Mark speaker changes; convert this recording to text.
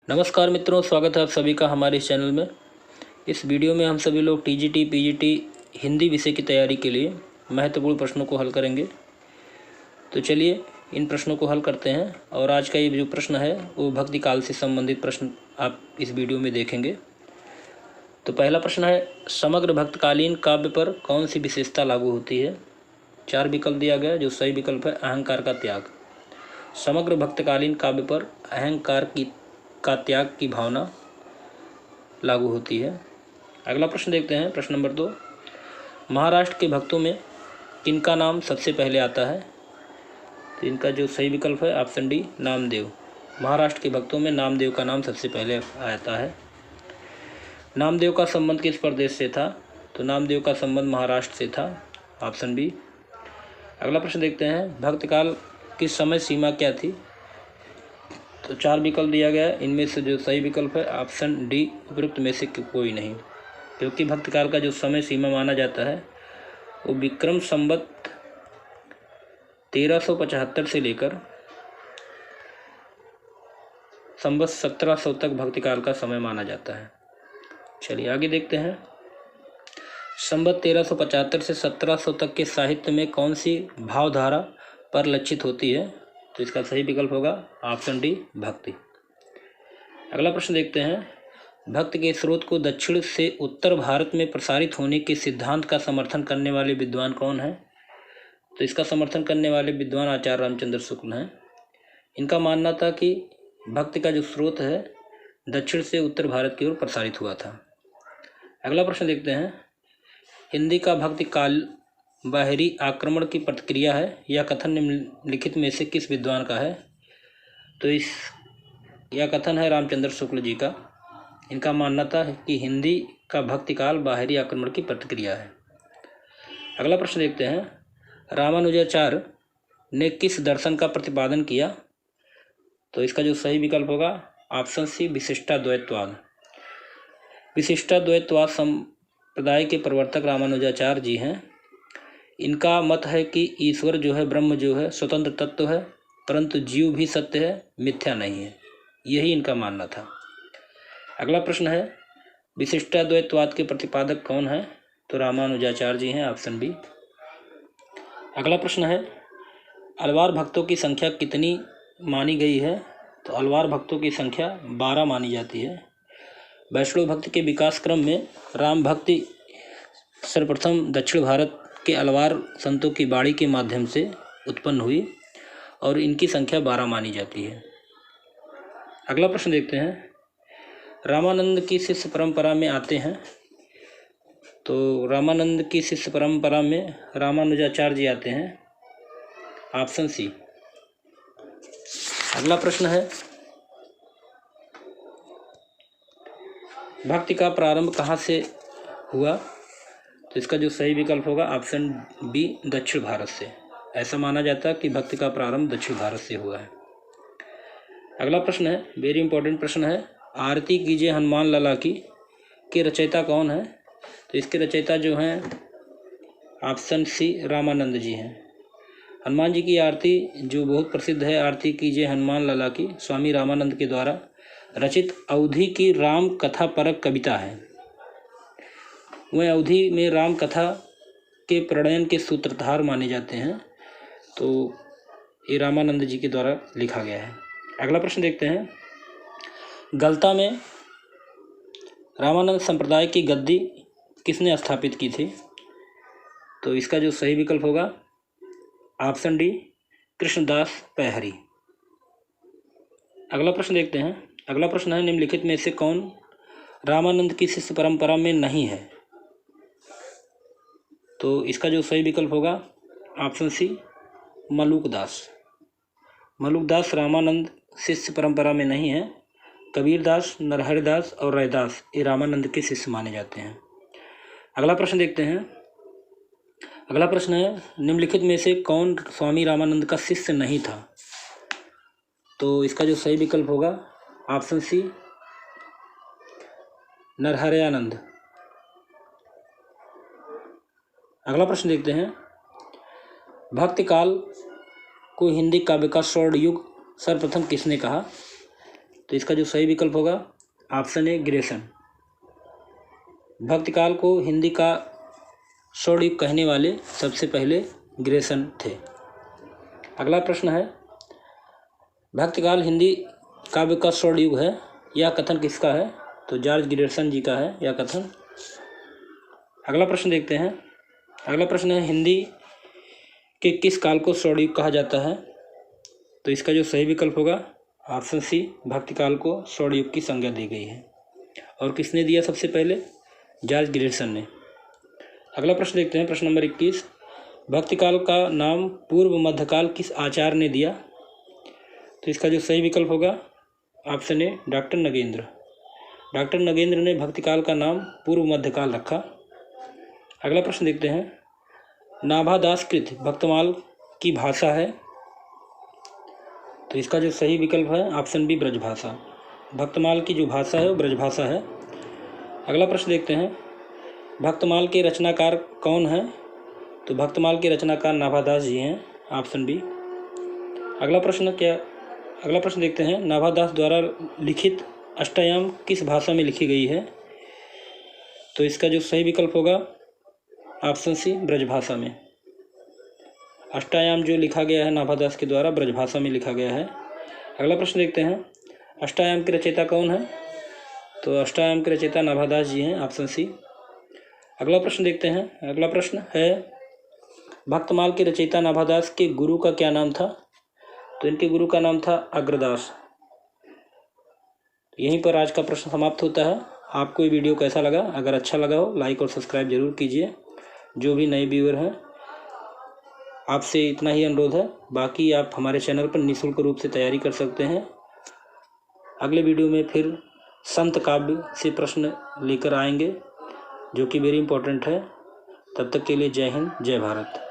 Speaker 1: नमस्कार मित्रों, स्वागत है आप सभी का हमारे इस चैनल में। इस वीडियो में हम सभी लोग टीजीटी पीजीटी हिंदी विषय की तैयारी के लिए महत्वपूर्ण प्रश्नों को हल करेंगे। तो चलिए इन प्रश्नों को हल करते हैं। और आज का ये जो प्रश्न है वो भक्ति काल से संबंधित प्रश्न आप इस वीडियो में देखेंगे। तो पहला प्रश्न है, समग्र भक्तकालीन काव्य पर कौन सी विशेषता लागू होती है। 4 विकल्प दिया गया, जो सही विकल्प है अहंकार का त्याग। समग्र भक्तकालीन काव्य पर अहंकार का त्याग की भावना लागू होती है। अगला प्रश्न देखते हैं, प्रश्न नंबर 2। महाराष्ट्र के भक्तों में किनका नाम सबसे पहले आता है। तो इनका जो सही विकल्प है ऑप्शन डी, नामदेव। महाराष्ट्र के भक्तों में नामदेव का नाम सबसे पहले आता है। नामदेव का संबंध किस प्रदेश से था। तो नामदेव का संबंध महाराष्ट्र से था, ऑप्शन बी। अगला प्रश्न देखते हैं, भक्तकाल की समय सीमा क्या थी। तो 4 विकल्प दिया गया है, इनमें से जो सही विकल्प है ऑप्शन डी, उपरोक्त में से कोई नहीं। क्योंकि भक्तकाल का जो समय सीमा माना जाता है वो विक्रम संवत 1375 से लेकर संवत 1700 तक भक्तकाल का समय माना जाता है। चलिए आगे देखते हैं, संवत 1375 से 1700 तक के साहित्य में कौन सी भावधारा परिलक्षित होती है। तो इसका सही विकल्प होगा ऑप्शन डी, भक्ति। अगला प्रश्न देखते हैं, भक्ति के स्रोत को दक्षिण से उत्तर भारत में प्रसारित होने के सिद्धांत का समर्थन करने वाले विद्वान कौन है। तो इसका समर्थन करने वाले विद्वान आचार्य रामचंद्र शुक्ल हैं। इनका मानना था कि भक्ति का जो स्रोत है दक्षिण से उत्तर भारत की ओर प्रसारित हुआ था। अगला प्रश्न देखते हैं, हिंदी का भक्ति काल बाहरी आक्रमण की प्रतिक्रिया है, यह कथन निम्नलिखित में से किस विद्वान का है। तो यह कथन है रामचंद्र शुक्ल जी का। इनका मानना था कि हिंदी का भक्ति काल बाहरी आक्रमण की प्रतिक्रिया है। अगला प्रश्न देखते हैं, रामानुजाचार्य ने किस दर्शन का प्रतिपादन किया। तो इसका जो सही विकल्प होगा ऑप्शन सी, विशिष्टाद्वैतवाद। विशिष्टाद्वैतवाद संप्रदाय के प्रवर्तक रामानुजाचार्य जी हैं। इनका मत है कि ईश्वर जो है, ब्रह्म जो है स्वतंत्र तत्व है, परंतु जीव भी सत्य है, मिथ्या नहीं है। यही इनका मानना था। अगला प्रश्न है, विशिष्टाद्वैतवाद के प्रतिपादक कौन है। तो रामानुजाचार्य जी हैं, ऑप्शन बी। अगला प्रश्न है, अलवार भक्तों की संख्या कितनी मानी गई है। तो अलवार भक्तों की संख्या 12 मानी जाती है। वैष्णव भक्ति के विकास क्रम में राम भक्ति सर्वप्रथम दक्षिण भारत के अलवार संतों की बाड़ी के माध्यम से उत्पन्न हुई और इनकी संख्या 12 मानी जाती है। अगला प्रश्न देखते हैं, रामानंद की शिष्य परंपरा में आते हैं। तो रामानंद की शिष्य परंपरा में रामानुजाचार्य जी आते हैं, ऑप्शन सी। अगला प्रश्न है, भक्ति का प्रारंभ कहाँ से हुआ। तो इसका जो सही विकल्प होगा ऑप्शन बी, दक्षिण भारत से। ऐसा माना जाता है कि भक्ति का प्रारंभ दक्षिण भारत से हुआ है। अगला प्रश्न है, वेरी इंपॉर्टेंट प्रश्न है, आरती कीजिए हनुमान लला की के रचयिता कौन है। तो इसके रचयिता जो हैं ऑप्शन सी, रामानंद जी हैं। हनुमान जी की आरती जो बहुत प्रसिद्ध है, आरती कीजिए हनुमान लला की, स्वामी रामानंद के द्वारा रचित अवधि की राम कथा परक कविता है। वह अवधि में राम कथा के प्रणयन के सूत्रधार माने जाते हैं। तो ये रामानंद जी के द्वारा लिखा गया है। अगला प्रश्न देखते हैं, गलता में रामानंद संप्रदाय की गद्दी किसने स्थापित की थी। तो इसका जो सही विकल्प होगा ऑप्शन डी, कृष्णदास पैहरी। अगला प्रश्न देखते हैं, अगला प्रश्न है, निम्नलिखित में से कौन रामानंद की शिष्य परंपरा में नहीं है। तो इसका जो सही विकल्प होगा ऑप्शन सी, मलुकदास। मलुकदास रामानंद शिष्य परंपरा में नहीं है। कबीरदास, नरहरिदास और रैदास ये रामानंद के शिष्य माने जाते हैं। अगला प्रश्न देखते हैं, अगला प्रश्न है, निम्नलिखित में से कौन स्वामी रामानंद का शिष्य नहीं था। तो इसका जो सही विकल्प होगा ऑप्शन सी, नरहरयानंद। अगला प्रश्न देखते हैं, भक्ति काल को हिंदी काव्य का स्वर्ण युग सर्वप्रथम किसने कहा। तो इसका जो सही विकल्प होगा ऑप्शन ए ग्रेसन। भक्तिकाल को हिंदी का स्वर्णयुग कहने वाले सबसे पहले ग्रेसन थे। अगला प्रश्न है, भक्तिकाल हिंदी काव्य का स्वर्णयुग है, यह कथन किसका है? तो जॉर्ज ग्रेसन जी का है यह कथन। अगला प्रश्न देखते हैं। अगला प्रश्न है, हिंदी के किस काल को स्वर्णयुग कहा जाता है? तो इसका जो सही विकल्प होगा ऑप्शन सी, भक्तिकाल को स्वर्णयुग की संज्ञा दी गई है। और किसने दिया सबसे पहले? जॉर्ज ग्रेसन ने। अगला प्रश्न देखते हैं, प्रश्न नंबर 21, भक्तिकाल का नाम पूर्व मध्यकाल किस आचार्य ने दिया? तो इसका जो सही विकल्प होगा option A, doctor Nagendra. Doctor Nagendra ने भक्तिकाल का नाम पूर्व मध्यकाल रखा। अगला प्रश्न देखते हैं, नाभादासकृत भक्तमाल की भाषा है? तो इसका जो सही विकल्प है ऑप्शन बी, ब्रजभाषा। भक्तमाल की जो भाषा है वो ब्रजभाषा है। अगला प्रश्न देखते हैं, भक्तमाल के रचनाकार कौन हैं? तो भक्तमाल के रचनाकार नाभादास जी हैं, ऑप्शन बी। अगला प्रश्न देखते हैं, नाभादास द्वारा लिखित अष्टयाम किस भाषा में लिखी गई है? तो इसका जो सही विकल्प होगा ऑप्शन सी, ब्रजभाषा में। अष्टायाम जो लिखा गया है नाभादास के द्वारा ब्रजभाषा में लिखा गया है। अगला प्रश्न देखते हैं, अष्टायाम के रचयिता कौन है? तो अष्टायाम के रचयिता नाभादास जी हैं, ऑप्शन सी। अगला प्रश्न देखते हैं। अगला प्रश्न है, भक्तमाल के रचयिता नाभादास के गुरु का क्या नाम था? तो इनके गुरु का नाम था अग्रदास। यहीं पर आज का प्रश्न समाप्त होता है। आपको ये वीडियो कैसा लगा? अगर अच्छा लगा हो लाइक और सब्सक्राइब जरूर कीजिए। जो भी नए व्यूअर हैं आपसे इतना ही अनुरोध है, बाकी आप हमारे चैनल पर निःशुल्क रूप से तैयारी कर सकते हैं। अगले वीडियो में फिर संत काव्य से प्रश्न लेकर आएंगे जो कि वेरी इंपॉर्टेंट है। तब तक के लिए जय हिंद, जय भारत।